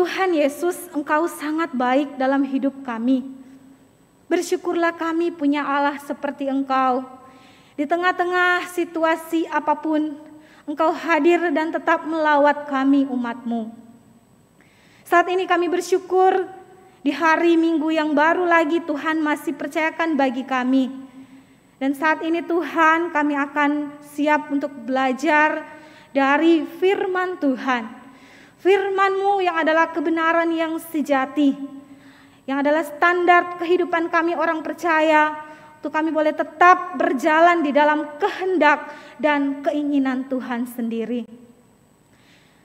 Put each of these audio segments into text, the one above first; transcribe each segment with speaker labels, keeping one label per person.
Speaker 1: Tuhan Yesus, Engkau sangat baik dalam hidup kami. Bersyukurlah kami punya Allah seperti Engkau. Di tengah-tengah situasi apapun, Engkau hadir dan tetap melawat kami umat-Mu. Saat ini kami bersyukur di hari Minggu yang baru lagi Tuhan masih percayakan bagi kami. Dan saat ini Tuhan, kami akan siap untuk belajar dari firman Tuhan. Firman-Mu yang adalah kebenaran yang sejati, yang adalah standar kehidupan kami orang percaya, untuk kami boleh tetap berjalan di dalam kehendak dan keinginan Tuhan sendiri.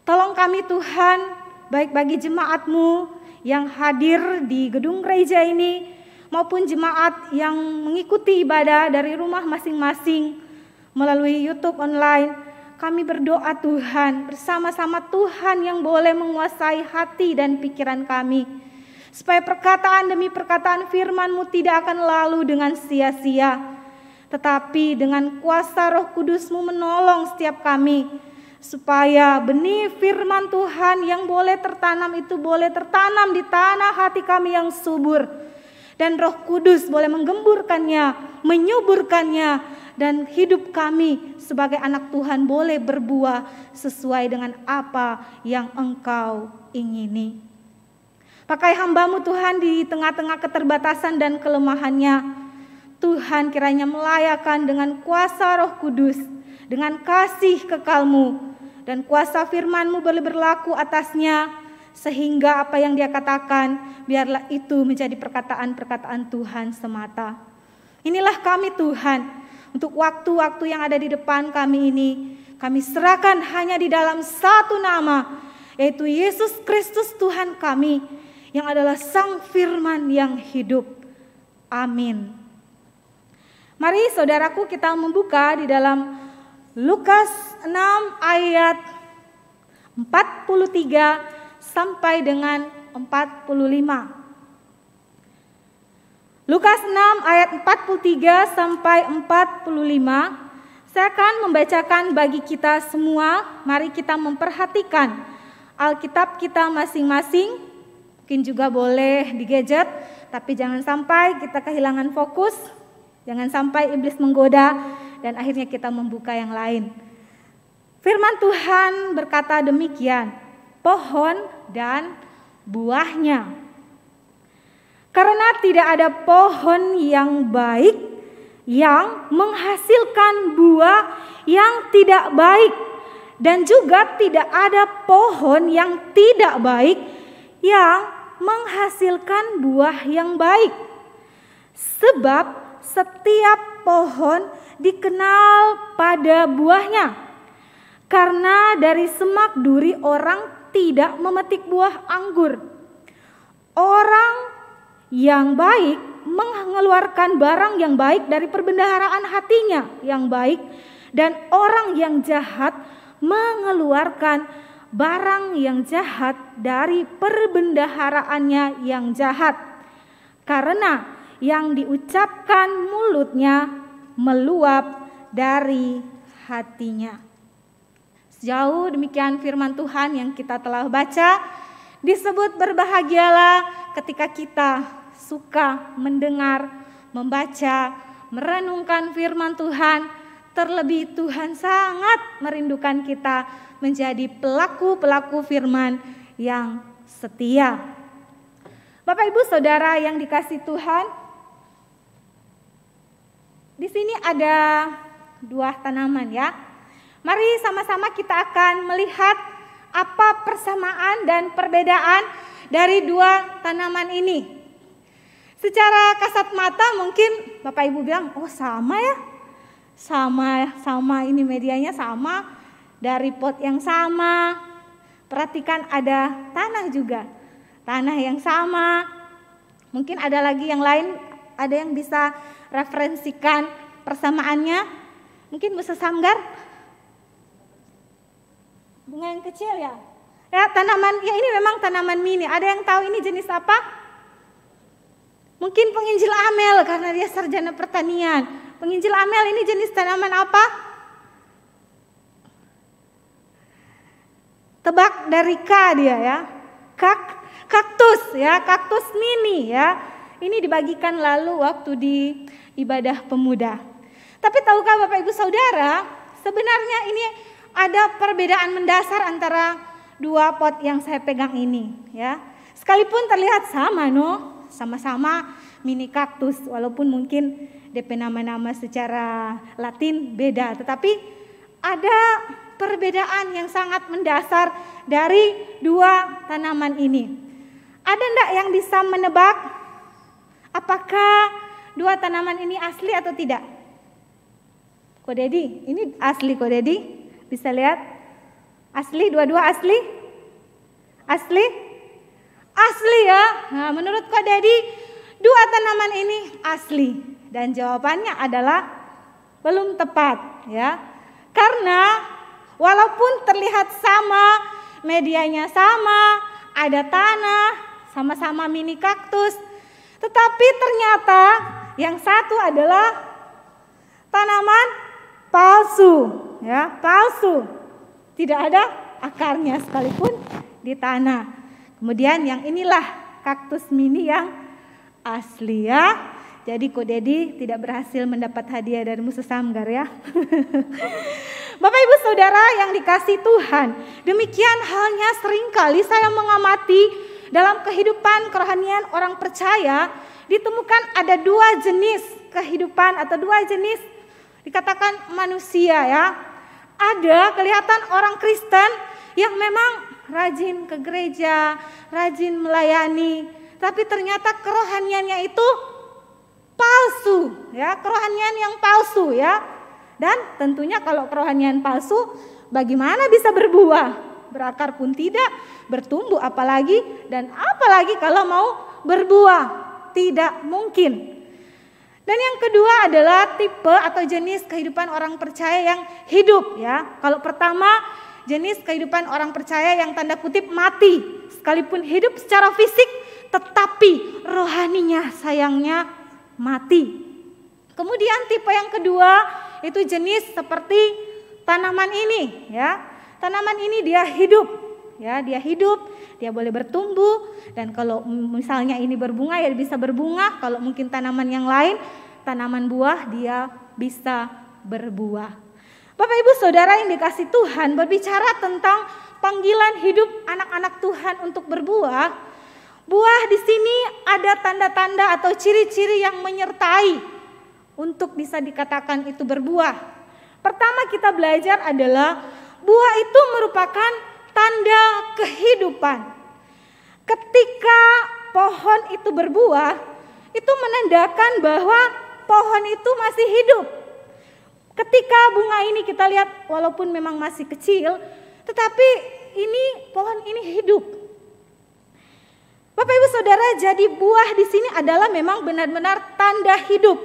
Speaker 1: Tolong kami Tuhan, baik bagi jemaat-Mu yang hadir di gedung gereja ini, maupun jemaat yang mengikuti ibadah dari rumah masing-masing melalui YouTube online. Kami berdoa Tuhan, bersama-sama Tuhan yang boleh menguasai hati dan pikiran kami. Supaya perkataan demi perkataan firman-Mu tidak akan lalu dengan sia-sia. Tetapi dengan kuasa Roh Kudus-Mu menolong setiap kami. Supaya benih firman Tuhan yang boleh tertanam itu boleh tertanam di tanah hati kami yang subur. Dan Roh Kudus boleh menggemburkannya, menyuburkannya, dan hidup kami sebagai anak Tuhan boleh berbuah sesuai dengan apa yang Engkau ingini. Pakai hamba-Mu Tuhan di tengah-tengah keterbatasan dan kelemahannya. Tuhan kiranya melayakan dengan kuasa Roh Kudus, dengan kasih kekal-Mu, dan kuasa firman-Mu boleh berlaku atasnya. Sehingga apa yang Dia katakan, biarlah itu menjadi perkataan-perkataan Tuhan semata. Inilah kami Tuhan, untuk waktu-waktu yang ada di depan kami ini, kami serahkan hanya di dalam satu nama, yaitu Yesus Kristus Tuhan kami, yang adalah Sang Firman yang hidup. Amin. Mari saudaraku kita membuka di dalam Lukas 6 ayat 43 sampai dengan 45. Lukas 6 ayat 43 sampai 45. Saya akan membacakan bagi kita semua. Mari kita memperhatikan Alkitab kita masing-masing. Mungkin juga boleh di gadget, tapi jangan sampai kita kehilangan fokus. Jangan sampai iblis menggoda dan akhirnya kita membuka yang lain. Firman Tuhan berkata demikian, pohon dan buahnya. Karena tidak ada pohon yang baik yang menghasilkan buah yang tidak baik, dan juga tidak ada pohon yang tidak baik yang menghasilkan buah yang baik. Sebab setiap pohon dikenal pada buahnya. Karena dari semak duri orang tidak memetik buah anggur. Orang yang baik mengeluarkan barang yang baik dari perbendaharaan hatinya yang baik, dan orang yang jahat mengeluarkan barang yang jahat dari perbendaharaannya yang jahat. Karena yang diucapkan mulutnya meluap dari hatinya. Sejauh demikian firman Tuhan yang kita telah baca. Disebut berbahagialah ketika kita suka mendengar, membaca, merenungkan firman Tuhan. Terlebih Tuhan sangat merindukan kita menjadi pelaku-pelaku firman yang setia. Bapak Ibu Saudara yang dikasihi Tuhan, di sini ada dua tanaman ya. Mari sama-sama kita akan melihat apa persamaan dan perbedaan dari dua tanaman ini. Secara kasat mata mungkin Bapak Ibu bilang, oh sama ya. Sama ini medianya sama, dari pot yang sama. Perhatikan ada tanah juga. Tanah yang sama. Mungkin ada lagi yang lain, ada yang bisa referensikan persamaannya. Mungkin bisa Samgar. Bunga yang kecil ya. Ya, tanaman ya ini memang tanaman mini. Ada yang tahu ini jenis apa? Mungkin penginjil Amel karena dia sarjana pertanian. Penginjil Amel ini jenis tanaman apa? Tebak dari K dia ya. Kaktus ya, kaktus mini ya. Ini dibagikan lalu waktu di ibadah pemuda. Tapi tahukah Bapak Ibu Saudara, sebenarnya ini ada perbedaan mendasar antara dua pot yang saya pegang ini ya. Sekalipun terlihat sama sama-sama mini kaktus, walaupun mungkin DP nama-nama secara Latin beda, tetapi ada perbedaan yang sangat mendasar dari dua tanaman ini. Ada enggak yang bisa menebak apakah dua tanaman ini asli atau tidak? Ko Dedi, ini asli Ko Dedi? Bisa lihat? Asli, dua-dua asli? Asli? Asli ya. Nah, menurut Ko Dedi, dua tanaman ini asli. Dan jawabannya adalah belum tepat ya. Karena walaupun terlihat sama, medianya sama, ada tanah, sama-sama mini kaktus, tetapi ternyata yang satu adalah tanaman palsu, ya, palsu. Tidak ada akarnya sekalipun di tanah. Kemudian yang inilah kaktus mini yang asli ya. Jadi Ko Dedi tidak berhasil mendapat hadiah dari Musa Samgar ya. Bapak Ibu Saudara yang dikasihi Tuhan, demikian halnya seringkali saya mengamati dalam kehidupan kerohanian orang percaya, ditemukan ada dua jenis kehidupan atau dua jenis dikatakan manusia ya. Ada kelihatan orang Kristen yang memang rajin ke gereja, rajin melayani, tapi ternyata kerohaniannya itu palsu ya, kerohanian yang palsu ya. Dan tentunya kalau kerohanian palsu, bagaimana bisa berbuah? Berakar pun tidak, bertumbuh apalagi, dan apalagi kalau mau berbuah, tidak mungkin. Dan yang kedua adalah tipe atau jenis kehidupan orang percaya yang hidup ya. Kalau pertama, jenis kehidupan orang percaya yang tanda kutip mati, sekalipun hidup secara fisik, tetapi rohaninya sayangnya mati. Kemudian tipe yang kedua itu jenis seperti tanaman ini ya. Tanaman ini dia hidup ya, dia hidup, dia boleh bertumbuh, dan kalau misalnya ini berbunga ya bisa berbunga, kalau mungkin tanaman yang lain, tanaman buah dia bisa berbuah. Bapak Ibu Saudara yang dikasihi Tuhan, berbicara tentang panggilan hidup anak-anak Tuhan untuk berbuah, buah di sini ada tanda-tanda atau ciri-ciri yang menyertai untuk bisa dikatakan itu berbuah. Pertama kita belajar adalah buah itu merupakan tanda kehidupan. Ketika pohon itu berbuah, itu menandakan bahwa pohon itu masih hidup. Ketika bunga ini kita lihat walaupun memang masih kecil, tetapi ini pohon ini hidup. Bapak Ibu Saudara, jadi buah di sini adalah memang benar-benar tanda hidup.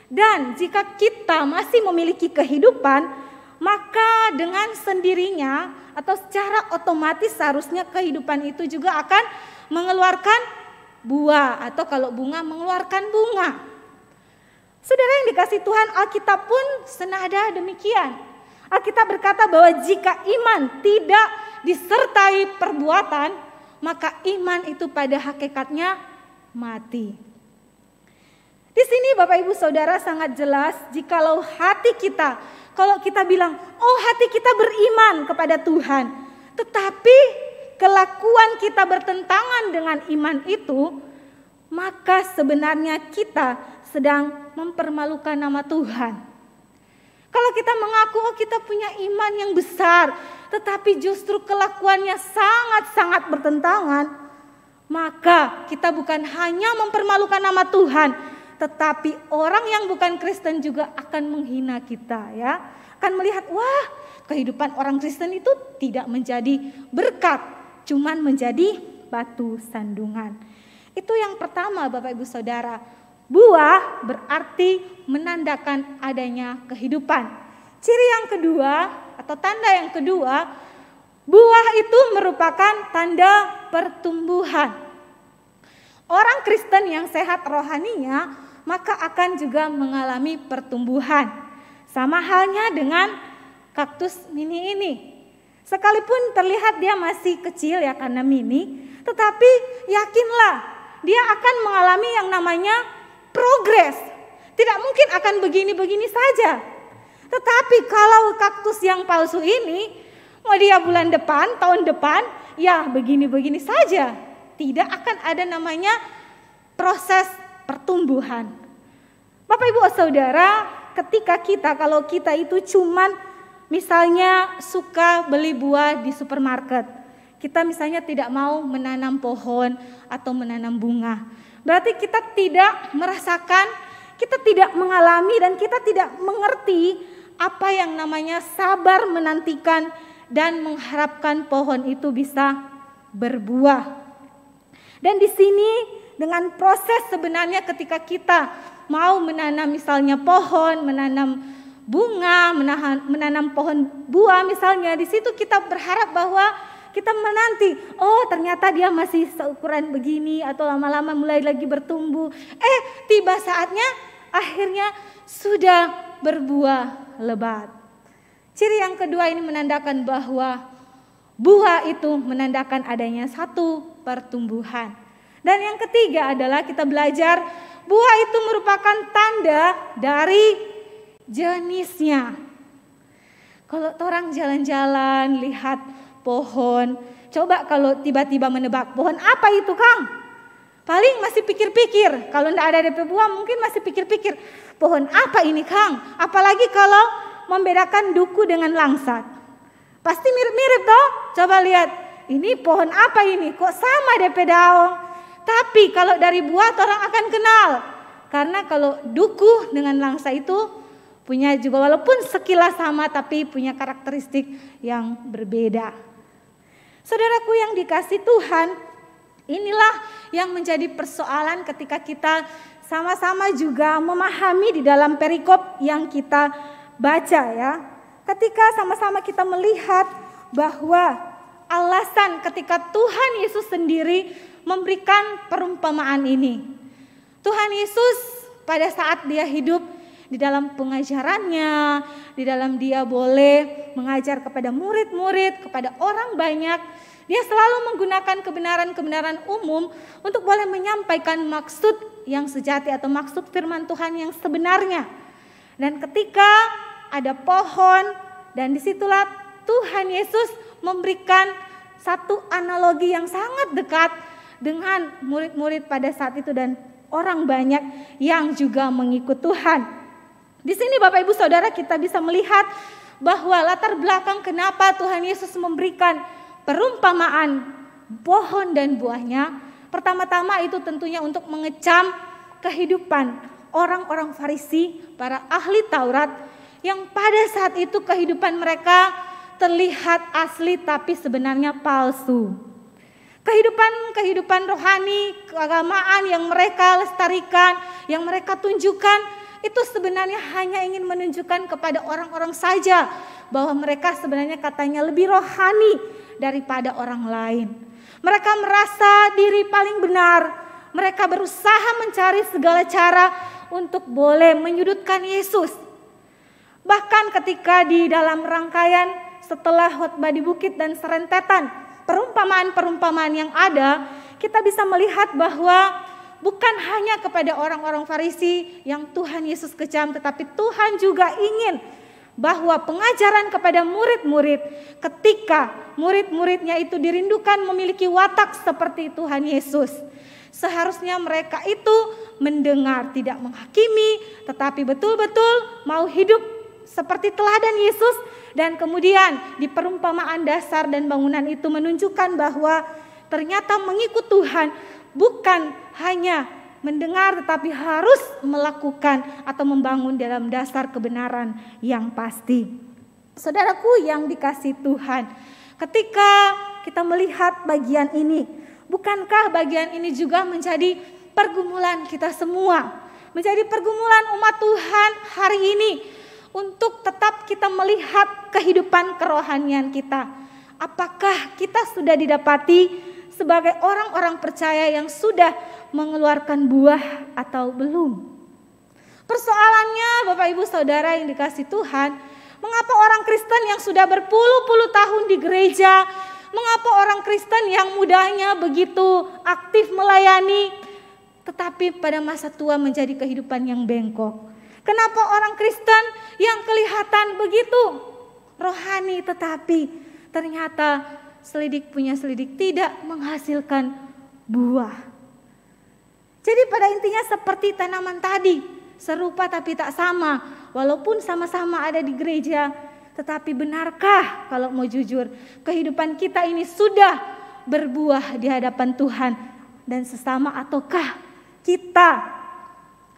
Speaker 1: Dan jika kita masih memiliki kehidupan, maka dengan sendirinya atau secara otomatis seharusnya kehidupan itu juga akan mengeluarkan buah, atau kalau bunga mengeluarkan bunga. Saudara yang dikasihi Tuhan, Alkitab pun senada demikian. Alkitab berkata bahwa jika iman tidak disertai perbuatan, maka iman itu pada hakikatnya mati. Di sini Bapak Ibu Saudara sangat jelas, jikalau hati kita, kalau kita bilang, oh hati kita beriman kepada Tuhan, tetapi kelakuan kita bertentangan dengan iman itu, maka sebenarnya kita sedang mempermalukan nama Tuhan. Kalau kita mengaku, oh kita punya iman yang besar, tetapi justru kelakuannya sangat-sangat bertentangan, maka kita bukan hanya mempermalukan nama Tuhan, tetapi orang yang bukan Kristen juga akan menghina kita ya. Akan melihat, wah kehidupan orang Kristen itu tidak menjadi berkat, cuman menjadi batu sandungan. Itu yang pertama Bapak Ibu Saudara. Buah berarti menandakan adanya kehidupan. Ciri yang kedua atau tanda yang kedua, buah itu merupakan tanda pertumbuhan. Orang Kristen yang sehat rohaninya, maka akan juga mengalami pertumbuhan. Sama halnya dengan kaktus mini ini. Sekalipun terlihat dia masih kecil ya karena mini, Tetapi yakinlah, dia akan mengalami yang namanya progres. Tidak mungkin akan begini-begini saja. Tetapi kalau kaktus yang palsu ini, mau dia bulan depan, tahun depan, ya begini-begini saja. Tidak akan ada namanya proses pertumbuhan. Bapak Ibu Saudara, ketika kalau kita itu cuman misalnya suka beli buah di supermarket, kita misalnya tidak mau menanam pohon atau menanam bunga, berarti kita tidak merasakan, kita tidak mengalami, dan kita tidak mengerti apa yang namanya sabar menantikan dan mengharapkan pohon itu bisa berbuah. Dan di sini dengan proses sebenarnya ketika kita mau menanam misalnya pohon, menanam bunga, menanam pohon buah misalnya, di situ kita berharap bahwa kita menanti, oh ternyata dia masih seukuran begini atau lama-lama mulai lagi bertumbuh. Tiba saatnya akhirnya sudah berbuah lebat. Ciri yang kedua ini menandakan bahwa buah itu menandakan adanya satu pertumbuhan. Dan yang ketiga adalah kita belajar buah itu merupakan tanda dari jenisnya. Kalau orang jalan-jalan lihat pohon, coba kalau tiba-tiba menebak pohon apa itu Kang? Paling masih pikir-pikir. Kalau tidak ada DP buah mungkin masih pikir-pikir, pohon apa ini Kang? Apalagi kalau membedakan duku dengan langsat. Pasti mirip-mirip toh? Coba lihat, ini pohon apa ini? Kok sama DP daun? Tapi kalau dari buah orang akan kenal. Karena kalau duku dengan langsa itu punya juga walaupun sekilas sama tapi punya karakteristik yang berbeda. Saudaraku yang dikasih Tuhan, inilah yang menjadi persoalan ketika kita sama-sama juga memahami di dalam perikop yang kita baca ya. Ketika sama-sama kita melihat bahwa alasan ketika Tuhan Yesus sendiri memberikan perumpamaan ini. Tuhan Yesus pada saat dia hidup di dalam pengajarannya, di dalam dia boleh mengajar kepada murid-murid, kepada orang banyak, dia selalu menggunakan kebenaran-kebenaran umum untuk boleh menyampaikan maksud yang sejati atau maksud firman Tuhan yang sebenarnya. Dan ketika ada pohon, dan disitulah Tuhan Yesus memberikan satu analogi yang sangat dekat dengan murid-murid pada saat itu dan orang banyak yang juga mengikut Tuhan. Di sini Bapak Ibu Saudara kita bisa melihat bahwa latar belakang kenapa Tuhan Yesus memberikan perumpamaan pohon dan buahnya. Pertama-tama itu tentunya untuk mengecam kehidupan orang-orang Farisi, para ahli Taurat, yang pada saat itu kehidupan mereka terlihat asli tapi sebenarnya palsu. Kehidupan rohani, keagamaan yang mereka lestarikan, yang mereka tunjukkan, itu sebenarnya hanya ingin menunjukkan kepada orang-orang saja bahwa mereka sebenarnya katanya lebih rohani daripada orang lain. Mereka merasa diri paling benar. Mereka berusaha mencari segala cara untuk boleh menyudutkan Yesus. Bahkan ketika di dalam rangkaian setelah khotbah di bukit dan serentetan perumpamaan-perumpamaan yang ada, kita bisa melihat bahwa bukan hanya kepada orang-orang Farisi yang Tuhan Yesus kecam, tetapi Tuhan juga ingin bahwa pengajaran kepada murid-murid, ketika murid-muridnya itu dirindukan memiliki watak seperti Tuhan Yesus, seharusnya mereka itu mendengar, tidak menghakimi, tetapi betul-betul mau hidup seperti teladan Yesus. Dan kemudian di perumpamaan dasar dan bangunan itu menunjukkan bahwa ternyata mengikut Tuhan bukan hanya mendengar tetapi harus melakukan atau membangun dalam dasar kebenaran yang pasti. Saudaraku yang dikasih Tuhan, ketika kita melihat bagian ini, bukankah bagian ini juga menjadi pergumulan kita semua? Menjadi pergumulan umat Tuhan hari ini untuk tetap kita melihat kehidupan kerohanian kita. Apakah kita sudah didapati sebagai orang-orang percaya yang sudah mengeluarkan buah atau belum? Persoalannya Bapak Ibu Saudara yang dikasih Tuhan, mengapa orang Kristen yang sudah berpuluh-puluh tahun di gereja, Mengapa orang Kristen yang mudanya begitu aktif melayani, tetapi pada masa tua menjadi kehidupan yang bengkok? Kenapa orang Kristen yang kelihatan begitu rohani, tetapi ternyata selidik punya selidik tidak menghasilkan buah? Jadi pada intinya seperti tanaman tadi, serupa tapi tak sama. Walaupun sama-sama ada di gereja, tetapi benarkah kalau mau jujur, kehidupan kita ini sudah berbuah di hadapan Tuhan dan sesama, ataukah kita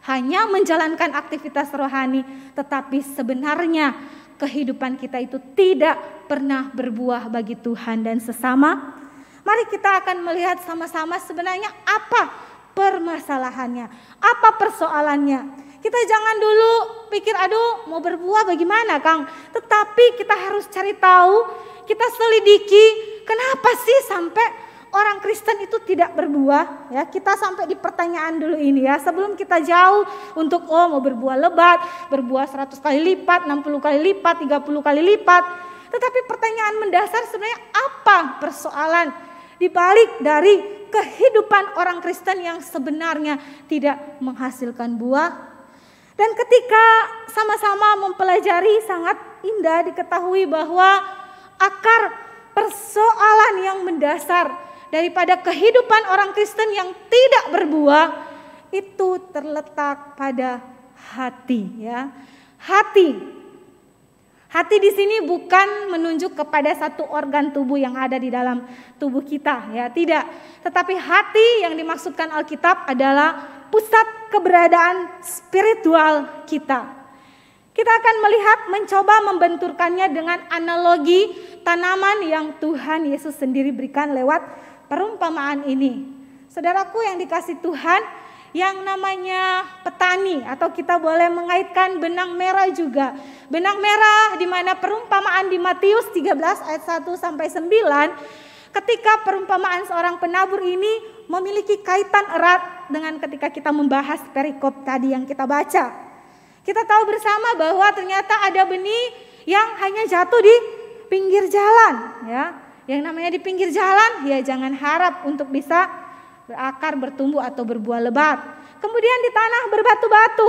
Speaker 1: hanya menjalankan aktivitas rohani, tetapi sebenarnya kehidupan kita itu tidak pernah berbuah bagi Tuhan dan sesama? Mari kita akan melihat sama-sama sebenarnya apa permasalahannya, apa persoalannya. Kita jangan dulu pikir, aduh mau berbuah bagaimana Kang. Tetapi kita harus cari tahu, kita selidiki kenapa sih sampai orang Kristen itu tidak berbuah. Ya, kita sampai di pertanyaan dulu ini ya. Sebelum kita jauh untuk mau berbuah lebat, berbuah 100 kali lipat, 60 kali lipat, 30 kali lipat. Tetapi pertanyaan mendasar sebenarnya apa persoalan di balik dari kehidupan orang Kristen yang sebenarnya tidak menghasilkan buah? Dan ketika sama-sama mempelajari, sangat indah diketahui bahwa akar persoalan yang mendasar daripada kehidupan orang Kristen yang tidak berbuah itu terletak pada hati, ya. Hati di sini bukan menunjuk kepada satu organ tubuh yang ada di dalam tubuh kita, ya, tidak. Tetapi hati yang dimaksudkan Alkitab adalah pusat keberadaan spiritual kita. Kita akan melihat, mencoba membenturkannya dengan analogi tanaman yang Tuhan Yesus sendiri berikan lewat perumpamaan ini. Saudaraku yang dikasih Tuhan, yang namanya petani, atau kita boleh mengaitkan benang merah juga. Benang merah di mana perumpamaan di Matius 13 ayat 1 sampai 9, ketika perumpamaan seorang penabur ini memiliki kaitan erat dengan ketika kita membahas perikop tadi yang kita baca. Kita tahu bersama bahwa ternyata ada benih yang hanya jatuh di pinggir jalan, ya. Yang namanya di pinggir jalan, ya jangan harap untuk bisa berakar, bertumbuh atau berbuah lebat. Kemudian di tanah berbatu-batu.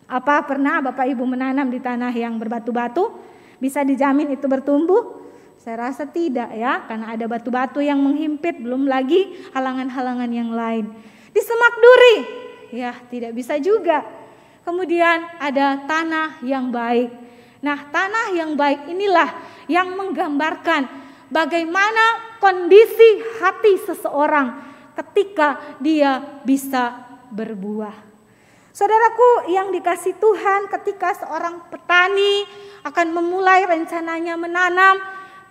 Speaker 1: Apa pernah Bapak Ibu menanam di tanah yang berbatu-batu? Bisa dijamin itu bertumbuh? Saya rasa tidak, ya, karena ada batu-batu yang menghimpit, belum lagi halangan-halangan yang lain. Di semak duri, ya tidak bisa juga. Kemudian ada tanah yang baik. Nah, tanah yang baik inilah yang menggambarkan bagaimana kondisi hati seseorang ketika dia bisa berbuah. Saudaraku yang dikasih Tuhan, ketika seorang petani akan memulai rencananya menanam,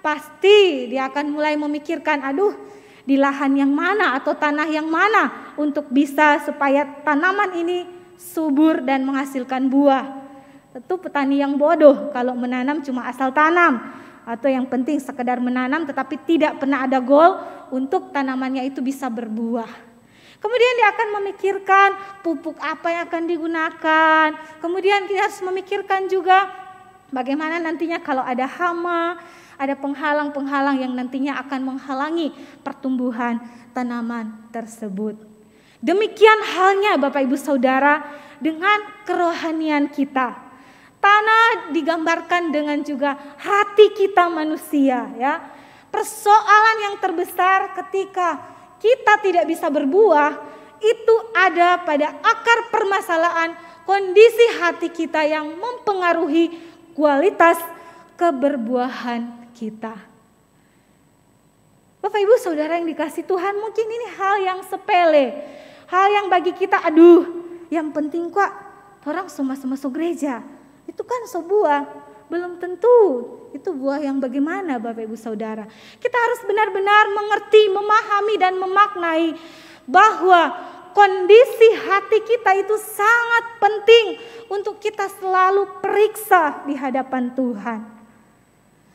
Speaker 1: pasti dia akan mulai memikirkan, aduh di lahan yang mana atau tanah yang mana untuk bisa supaya tanaman ini subur dan menghasilkan buah. Tentu petani yang bodoh kalau menanam cuma asal tanam, atau yang penting sekedar menanam tetapi tidak pernah ada goal untuk tanamannya itu bisa berbuah. Kemudian dia akan memikirkan pupuk apa yang akan digunakan. Kemudian kita harus memikirkan juga bagaimana nantinya kalau ada hama, ada penghalang-penghalang yang nantinya akan menghalangi pertumbuhan tanaman tersebut. Demikian halnya Bapak Ibu Saudara dengan kerohanian kita. Tanah digambarkan dengan juga hati kita manusia, ya. Persoalan yang terbesar ketika kita tidak bisa berbuah itu ada pada akar permasalahan kondisi hati kita yang mempengaruhi kualitas keberbuahan kita. Bapak Ibu Saudara yang dikasih Tuhan, mungkin ini hal yang sepele, hal yang bagi kita, aduh yang penting kok orang semua masuk gereja, itu kan sebuah, belum tentu itu buah yang bagaimana Bapak Ibu Saudara. Kita harus benar-benar mengerti, memahami dan memaknai bahwa kondisi hati kita itu sangat penting untuk kita selalu periksa di hadapan Tuhan.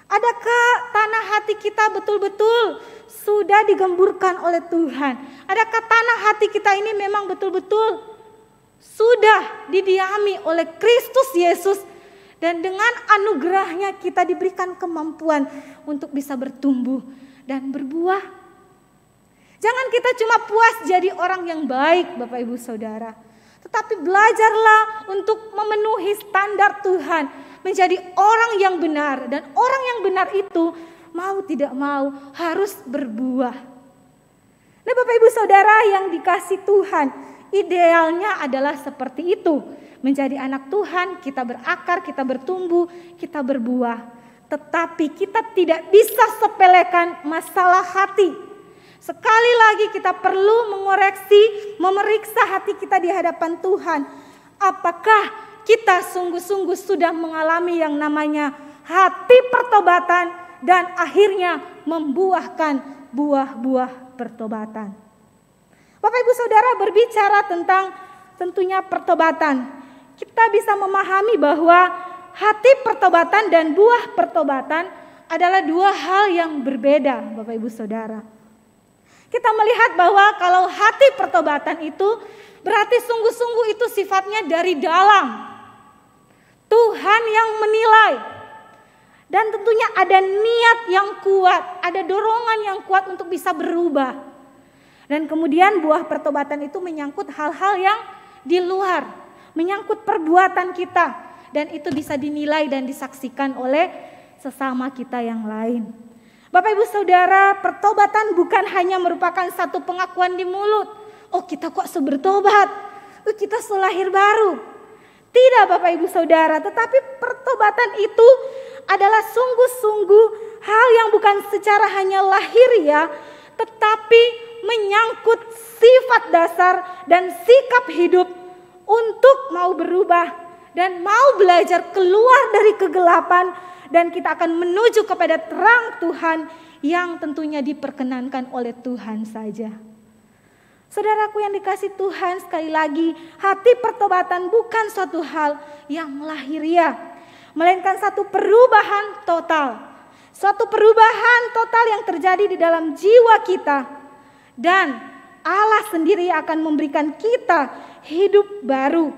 Speaker 1: Adakah tanah hati kita betul-betul sudah digemburkan oleh Tuhan? Adakah tanah hati kita ini memang betul-betul sudah didiami oleh Kristus Yesus? Dan dengan anugerahnya kita diberikan kemampuan untuk bisa bertumbuh dan berbuah. Jangan kita cuma puas jadi orang yang baik Bapak Ibu Saudara. Tetapi belajarlah untuk memenuhi standar Tuhan. Menjadi orang yang benar. Dan orang yang benar itu mau tidak mau harus berbuah. Nah Bapak Ibu Saudara yang dikasih Tuhan, idealnya adalah seperti itu. Menjadi anak Tuhan, kita berakar, kita bertumbuh, kita berbuah. Tetapi kita tidak bisa sepelekan masalah hati. Sekali lagi kita perlu mengoreksi, memeriksa hati kita di hadapan Tuhan. Apakah kita sungguh-sungguh sudah mengalami yang namanya hati pertobatan dan akhirnya membuahkan buah-buah pertobatan. Bapak Ibu Saudara berbicara tentang tentunya pertobatan. Kita bisa memahami bahwa hati pertobatan dan buah pertobatan adalah dua hal yang berbeda Bapak Ibu Saudara. Kita melihat bahwa kalau hati pertobatan itu berarti sungguh-sungguh itu sifatnya dari dalam. Tuhan yang menilai. Dan tentunya ada niat yang kuat, ada dorongan yang kuat untuk bisa berubah. Dan kemudian buah pertobatan itu menyangkut hal-hal yang di luar, menyangkut perbuatan kita. Dan itu bisa dinilai dan disaksikan oleh sesama kita yang lain. Bapak Ibu Saudara, pertobatan bukan hanya merupakan satu pengakuan di mulut. Oh kita kok bertobat, kita selahir baru. Tidak Bapak Ibu Saudara, tetapi pertobatan itu adalah sungguh-sungguh hal yang bukan secara hanya lahiriah, tetapi menyangkut sifat dasar dan sikap hidup untuk mau berubah dan mau belajar keluar dari kegelapan. Dan kita akan menuju kepada terang Tuhan yang tentunya diperkenankan oleh Tuhan saja. Saudaraku yang dikasih Tuhan, sekali lagi hati pertobatan bukan suatu hal yang lahiriah. Melainkan satu perubahan total. Suatu perubahan total yang terjadi di dalam jiwa kita. Dan Allah sendiri akan memberikan kita hidup baru.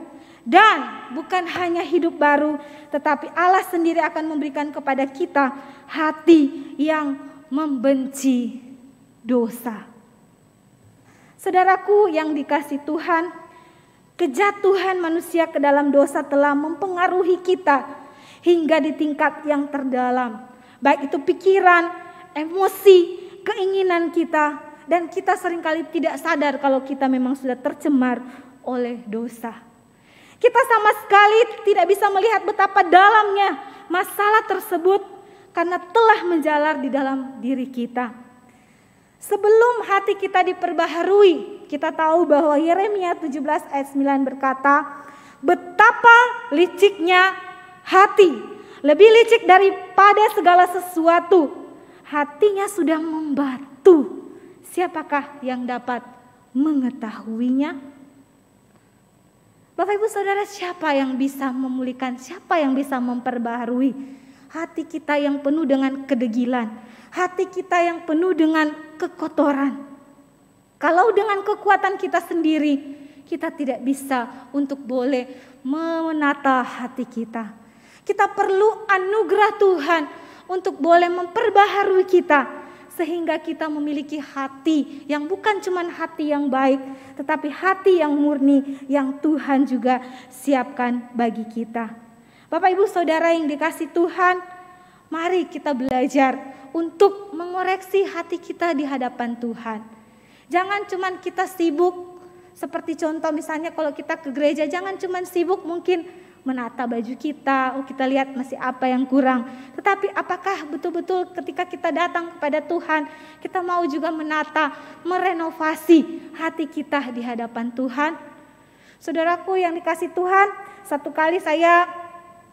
Speaker 1: Dan bukan hanya hidup baru, tetapi Allah sendiri akan memberikan kepada kita hati yang membenci dosa. Saudaraku yang dikasih Tuhan, kejatuhan manusia ke dalam dosa telah mempengaruhi kita hingga di tingkat yang terdalam. Baik itu pikiran, emosi, keinginan kita, dan kita seringkali tidak sadar kalau kita memang sudah tercemar oleh dosa. Kita sama sekali tidak bisa melihat betapa dalamnya masalah tersebut karena telah menjalar di dalam diri kita. Sebelum hati kita diperbaharui, kita tahu bahwa Yeremia 17 ayat 9 berkata, betapa liciknya hati, lebih licik daripada segala sesuatu. Hatinya sudah membatu. Siapakah yang dapat mengetahuinya? Bapak Ibu Saudara, siapa yang bisa memulihkan, siapa yang bisa memperbaharui hati kita yang penuh dengan kedegilan, hati kita yang penuh dengan kekotoran. Kalau dengan kekuatan kita sendiri, kita tidak bisa untuk boleh menata hati kita. Kita perlu anugerah Tuhan untuk boleh memperbaharui kita. Sehingga kita memiliki hati yang bukan cuma hati yang baik, tetapi hati yang murni yang Tuhan juga siapkan bagi kita. Bapak Ibu Saudara yang dikasih Tuhan, mari kita belajar untuk mengoreksi hati kita di hadapan Tuhan. Jangan cuma kita sibuk, seperti contoh misalnya kalau kita ke gereja, jangan cuma sibuk mungkin menata baju kita, kita lihat masih apa yang kurang. Tetapi apakah betul-betul ketika kita datang kepada Tuhan, kita mau juga menata, merenovasi hati kita di hadapan Tuhan? Saudaraku yang dikasih Tuhan, satu kali saya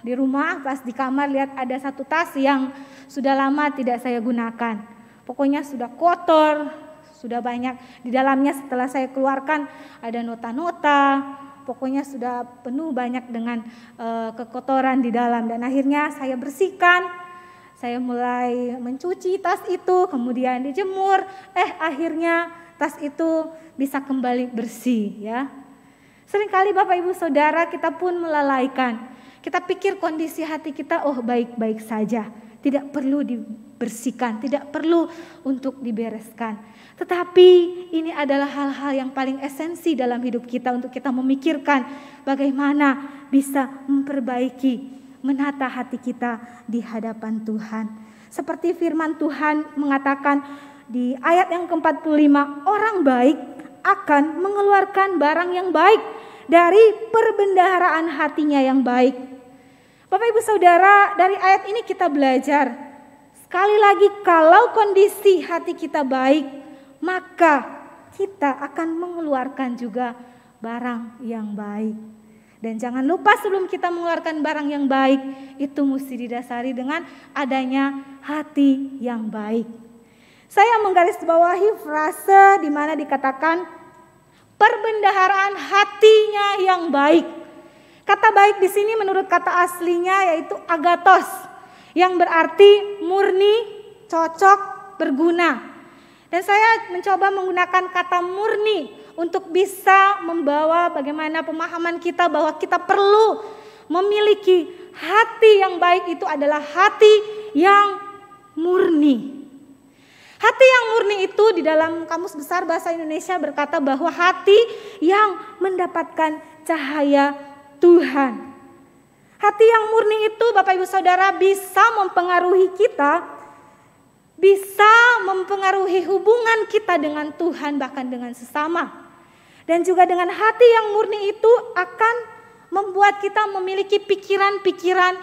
Speaker 1: di rumah pas di kamar lihat ada satu tas yang sudah lama tidak saya gunakan. Pokoknya sudah kotor, sudah banyak di dalamnya. Setelah saya keluarkan ada nota-nota, pokoknya sudah penuh banyak dengan kekotoran di dalam. Dan akhirnya saya bersihkan, saya mulai mencuci tas itu, kemudian dijemur. Akhirnya tas itu bisa kembali bersih ya. Seringkali Bapak Ibu Saudara kita pun melalaikan. Kita pikir kondisi hati kita baik-baik saja. tidak perlu dibersihkan, tidak perlu untuk dibereskan. Tetapi ini adalah hal-hal yang paling esensi dalam hidup kita untuk kita memikirkan bagaimana bisa memperbaiki, menata hati kita di hadapan Tuhan. Seperti firman Tuhan mengatakan di ayat yang ke-45, orang baik akan mengeluarkan barang yang baik dari perbendaharaan hatinya yang baik. Bapak Ibu Saudara, dari ayat ini kita belajar, sekali lagi kalau kondisi hati kita baik, maka kita akan mengeluarkan juga barang yang baik. Dan jangan lupa sebelum kita mengeluarkan barang yang baik, itu mesti didasari dengan adanya hati yang baik. Saya menggarisbawahi frase di mana dikatakan perbendaharaan hatinya yang baik. Kata baik di sini menurut kata aslinya yaitu agathos, yang berarti murni, cocok, berguna. Dan saya mencoba menggunakan kata murni untuk bisa membawa bagaimana pemahaman kita bahwa kita perlu memiliki hati yang baik, itu adalah hati yang murni. Hati yang murni itu di dalam Kamus Besar Bahasa Indonesia berkata bahwa hati yang mendapatkan cahaya Tuhan. Hati yang murni itu Bapak Ibu Saudara bisa mempengaruhi kita, bisa mempengaruhi hubungan kita dengan Tuhan bahkan dengan sesama. Dan juga dengan hati yang murni itu akan membuat kita memiliki pikiran-pikiran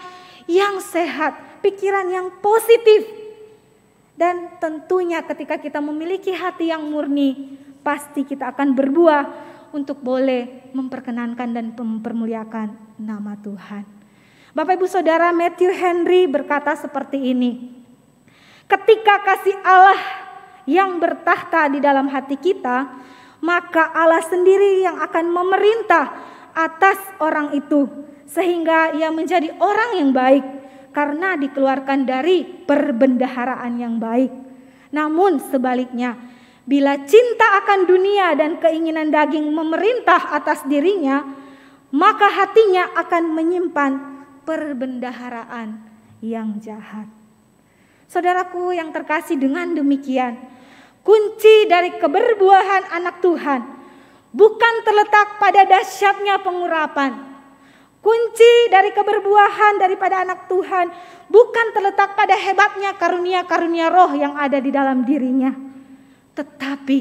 Speaker 1: yang sehat, pikiran yang positif. Dan tentunya ketika kita memiliki hati yang murni, pasti kita akan berbuah untuk boleh memperkenankan dan mempermuliakan nama Tuhan. Bapak Ibu Saudara, Matthew Henry berkata seperti ini. Ketika kasih Allah yang bertahta di dalam hati kita, maka Allah sendiri yang akan memerintah atas orang itu, sehingga ia menjadi orang yang baik karena dikeluarkan dari perbendaharaan yang baik. Namun sebaliknya, bila cinta akan dunia dan keinginan daging memerintah atas dirinya, maka hatinya akan menyimpan perbendaharaan yang jahat. Saudaraku yang terkasih, dengan demikian, kunci dari keberbuahan anak Tuhan bukan terletak pada dahsyatnya pengurapan. Kunci dari keberbuahan daripada anak Tuhan bukan terletak pada hebatnya karunia-karunia roh yang ada di dalam dirinya. Tetapi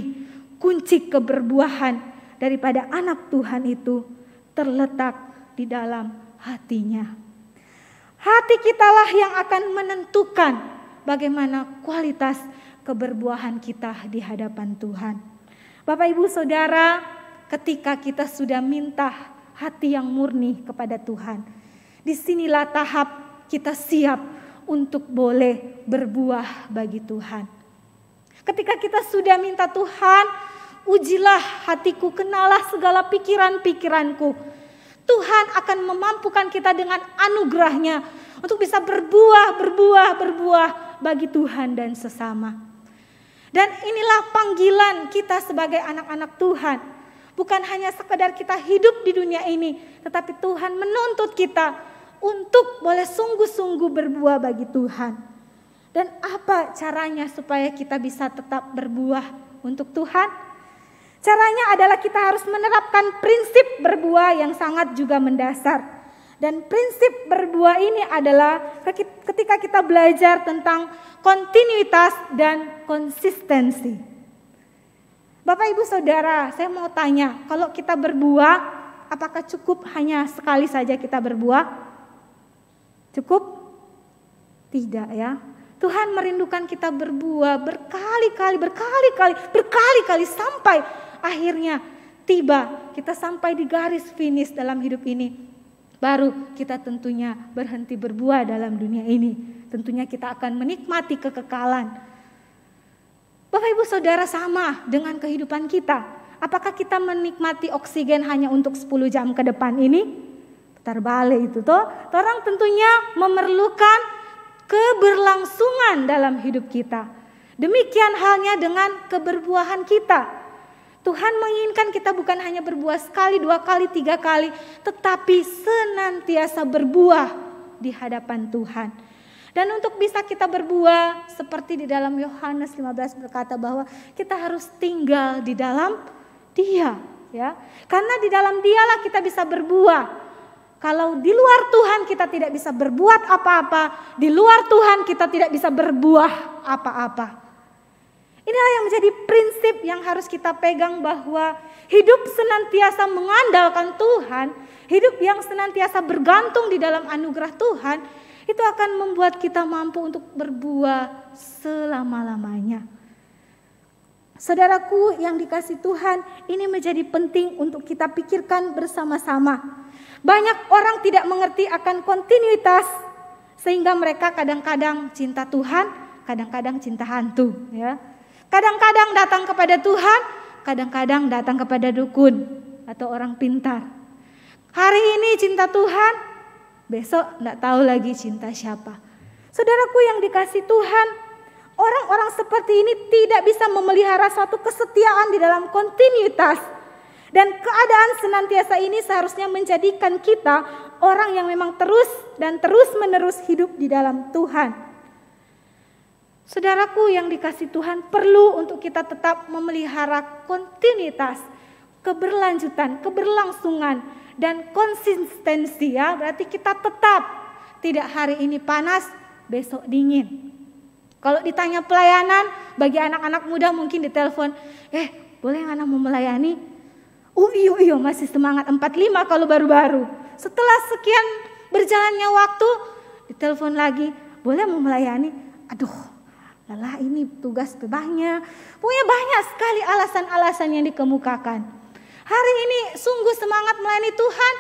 Speaker 1: kunci keberbuahan daripada anak Tuhan itu terletak di dalam hatinya. Hati kitalah yang akan menentukan bagaimana kualitas keberbuahan kita di hadapan Tuhan. Bapak Ibu Saudara, ketika kita sudah minta hati yang murni kepada Tuhan, disinilah tahap kita siap untuk boleh berbuah bagi Tuhan. Ketika kita sudah minta Tuhan, ujilah hatiku, kenalah segala pikiran-pikiranku. Tuhan akan memampukan kita dengan anugerahnya untuk bisa berbuah bagi Tuhan dan sesama. Dan inilah panggilan kita sebagai anak-anak Tuhan. Bukan hanya sekedar kita hidup di dunia ini, tetapi Tuhan menuntut kita untuk boleh sungguh-sungguh berbuah bagi Tuhan. Dan apa caranya supaya kita bisa tetap berbuah untuk Tuhan? Caranya adalah kita harus menerapkan prinsip berbuah yang sangat juga mendasar. Dan prinsip berbuah ini adalah ketika kita belajar tentang kontinuitas dan konsistensi. Bapak Ibu Saudara, saya mau tanya, kalau kita berbuah, apakah cukup hanya sekali saja kita berbuah? Cukup? Tidak ya. Tuhan merindukan kita berbuah berkali-kali sampai akhirnya tiba kita sampai di garis finish dalam hidup ini. Baru kita tentunya berhenti berbuah dalam dunia ini. Tentunya kita akan menikmati kekekalan. Bapak Ibu Saudara, sama dengan kehidupan kita. Apakah kita menikmati oksigen hanya untuk 10 jam ke depan ini? Putar balik itu toh. Orang tentunya memerlukan keberlangsungan dalam hidup kita. Demikian halnya dengan keberbuahan kita. Tuhan menginginkan kita bukan hanya berbuah sekali, 2 kali, 3 kali, tetapi senantiasa berbuah di hadapan Tuhan. Dan untuk bisa kita berbuah seperti di dalam Yohanes 15 berkata bahwa kita harus tinggal di dalam Dia, ya. Karena di dalam Dialah kita bisa berbuah. Kalau di luar Tuhan kita tidak bisa berbuat apa-apa, di luar Tuhan kita tidak bisa berbuah apa-apa. Inilah yang menjadi prinsip yang harus kita pegang, bahwa hidup senantiasa mengandalkan Tuhan, hidup yang senantiasa bergantung di dalam anugerah Tuhan, itu akan membuat kita mampu untuk berbuah selama-lamanya. Saudaraku yang dikasihi Tuhan, ini menjadi penting untuk kita pikirkan bersama-sama. Banyak orang tidak mengerti akan kontinuitas, sehingga mereka kadang-kadang cinta Tuhan, kadang-kadang cinta hantu, ya. Kadang-kadang datang kepada Tuhan, kadang-kadang datang kepada dukun atau orang pintar. Hari ini cinta Tuhan, besok enggak tahu lagi cinta siapa. Saudaraku yang dikasihi Tuhan, orang-orang seperti ini tidak bisa memelihara suatu kesetiaan di dalam kontinuitas. Dan keadaan senantiasa ini seharusnya menjadikan kita orang yang memang terus dan terus menerus hidup di dalam Tuhan. Saudaraku yang dikasihi Tuhan, perlu untuk kita tetap memelihara kontinuitas, keberlanjutan, keberlangsungan, dan konsistensi, ya. Berarti kita tetap tidak hari ini panas, besok dingin. Kalau ditanya pelayanan, bagi anak-anak muda mungkin ditelepon, boleh anak mau melayani? Iyo masih semangat 45 kalau baru-baru. Setelah sekian berjalannya waktu, ditelepon lagi, boleh mau melayani? Aduh, lelah ini tugas banyak. Pokoknya banyak sekali alasan-alasan yang dikemukakan. Hari ini sungguh semangat melayani Tuhan,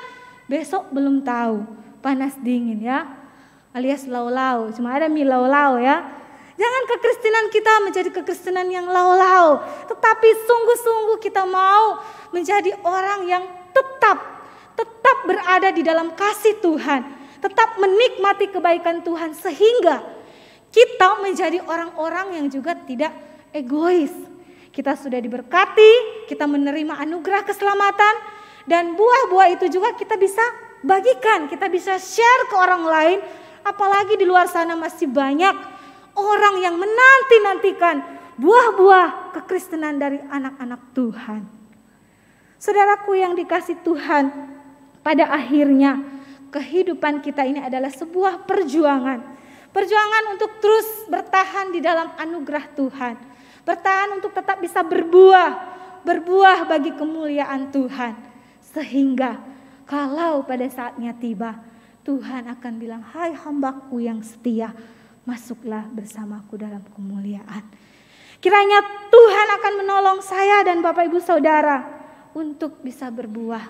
Speaker 1: besok belum tahu, panas dingin, ya. Alias lau-lau, cuma ada mie lau-lau, ya. Jangan kekristenan kita menjadi kekristenan yang lau-lau, tetapi sungguh-sungguh kita mau menjadi orang yang tetap berada di dalam kasih Tuhan, tetap menikmati kebaikan Tuhan, sehingga kita menjadi orang-orang yang juga tidak egois. Kita sudah diberkati, kita menerima anugerah keselamatan, dan buah-buah itu juga kita bisa bagikan, kita bisa share ke orang lain. Apalagi di luar sana masih banyak orang yang menanti-nantikan buah-buah kekristenan dari anak-anak Tuhan. Saudaraku yang dikasihi Tuhan, pada akhirnya kehidupan kita ini adalah sebuah perjuangan. Perjuangan untuk terus bertahan di dalam anugerah Tuhan. Bertahan untuk tetap bisa berbuah bagi kemuliaan Tuhan. Sehingga kalau pada saatnya tiba, Tuhan akan bilang, hai hambaku yang setia, masuklah bersamaku dalam kemuliaan. Kiranya Tuhan akan menolong saya dan Bapak Ibu Saudara untuk bisa berbuah.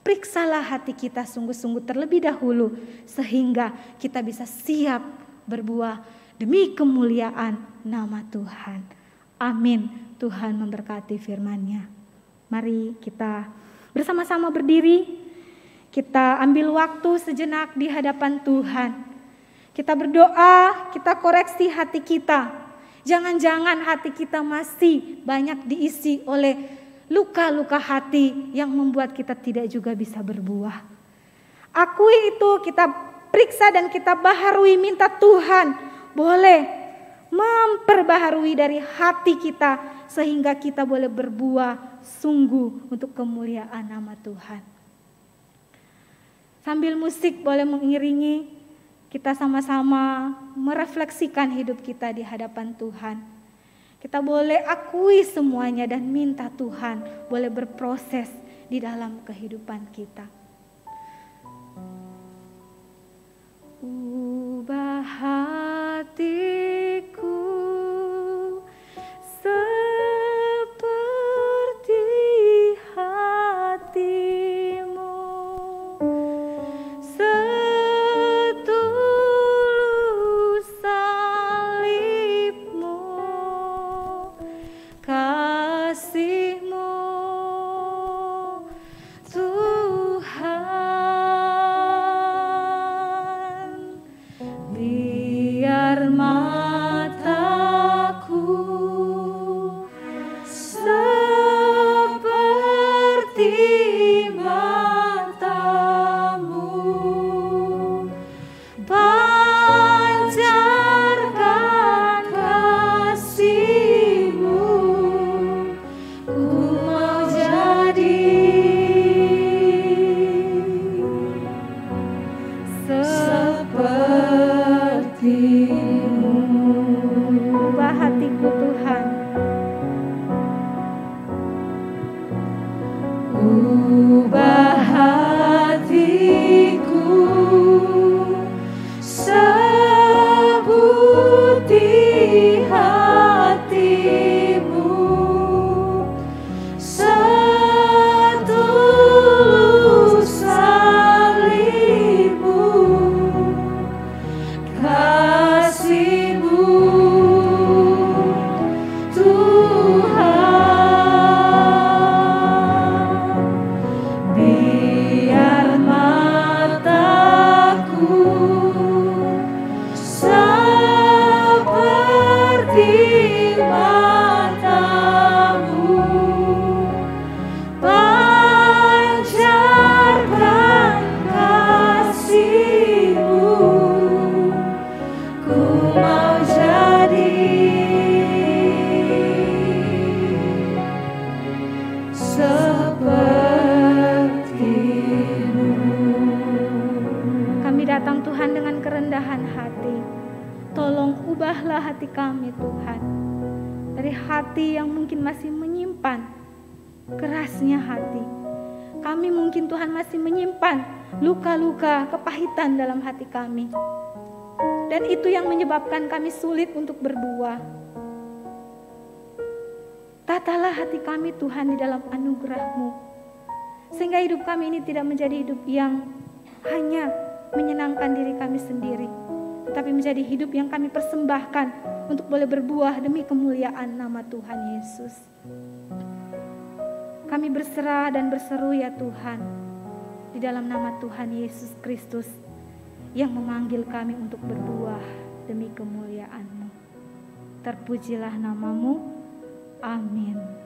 Speaker 1: Periksalah hati kita sungguh-sungguh terlebih dahulu, sehingga kita bisa siap berbuah demi kemuliaan nama Tuhan. Amin. Tuhan memberkati firman-Nya. Mari kita bersama-sama berdiri. Kita ambil waktu sejenak di hadapan Tuhan. Kita berdoa, kita koreksi hati kita. Jangan-jangan hati kita masih banyak diisi oleh luka-luka hati yang membuat kita tidak juga bisa berbuah. Akui itu, kita periksa dan kita baharui, minta Tuhan boleh memperbaharui dari hati kita sehingga kita boleh berbuah sungguh untuk kemuliaan nama Tuhan. Sambil musik boleh mengiringi, kita sama-sama merefleksikan hidup kita di hadapan Tuhan. Kita boleh akui semuanya dan minta Tuhan boleh berproses di dalam kehidupan kita. Ubah hatiku seperti hatimu, setulus salibmu, kasihmu Tuhan. Biar mataku seperti matamu, panjang
Speaker 2: hatimu.
Speaker 1: Ubah hatiku Tuhan.
Speaker 2: Ubah hatiku seperti hatimu, setulus salibmu, kasih-Mu Tuhan. Biar mataku seperti matamu, pancarkan kasih-Mu. Ku mau jadi seperti-Mu.
Speaker 1: Kami datang Tuhan dengan kerendahan hati. Tolong ubahlah hati kami Tuhan. Dari hati yang mungkin masih menyimpan kerasnya hati. Kami mungkin Tuhan masih menyimpan luka-luka, kepahitan dalam hati kami. Dan itu yang menyebabkan kami sulit untuk berbuah. Tatalah hati kami Tuhan di dalam anugerah-Mu. Sehingga hidup kami ini tidak menjadi hidup yang hanya menyenangkan diri kami sendiri, tetapi menjadi hidup yang kami persembahkan untuk boleh berbuah demi kemuliaan nama Tuhan Yesus. Kami berserah dan berseru ya Tuhan, di dalam nama Tuhan Yesus Kristus yang memanggil kami untuk berbuah demi kemuliaan-Mu. Terpujilah nama-Mu. Amin.